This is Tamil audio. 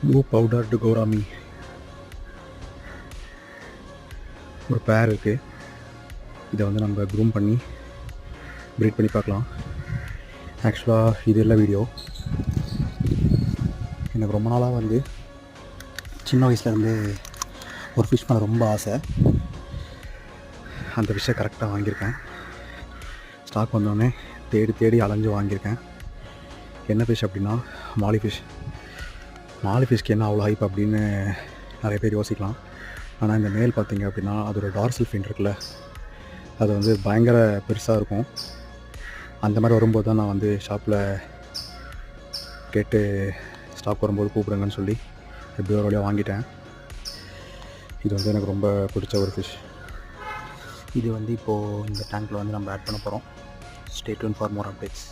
ப்ளூ பவுடர்டு கௌராமி ஒரு பேர் இருக்குது. இதை வந்து நம்ம க்ரூம் பண்ணி ப்ரீட் பண்ணி பார்க்கலாம். ஆக்சுவலாக இது இல்லை வீடியோ. எனக்கு ரொம்ப நாளாக வந்து சின்ன வயசுலேருந்து ஒரு ஃபிஷ் மேலே ரொம்ப ஆசை. அந்த ஃபிஷ்ஷை கரெக்டாக வாங்கியிருக்கேன். ஸ்டாக் வந்தோடனே தேடி தேடி அலைஞ்சு வாங்கியிருக்கேன். என்ன ஃபிஷ் அப்படின்னா மாலி ஃபிஷ். மாலி ஃபிஷ்க்கு என்ன அவ்வளோ ஹைப் அப்படின்னு நிறைய பேர் யோசிக்கலாம். ஆனால் இந்த மேல் பார்த்திங்க அப்படின்னா அதோட டார்சல் ஃபின் இருக்குல்ல, அது வந்து பயங்கர பெருசாக இருக்கும். அந்த மாதிரி வரும்போது தான் நான் வந்து ஷாப்பில் கேட்டு ஸ்டாக் வரும்போது கூப்பிடுங்கன்னு சொல்லி எப்படி ஒரு வழியாக வாங்கிட்டேன். இது வந்து எனக்கு ரொம்ப பிடிச்ச ஒரு ஃபிஷ். இது வந்து இப்போது இந்த டேங்க்கில் வந்து நம்ம ஆட் பண்ண போகிறோம். Stay tune for more updates.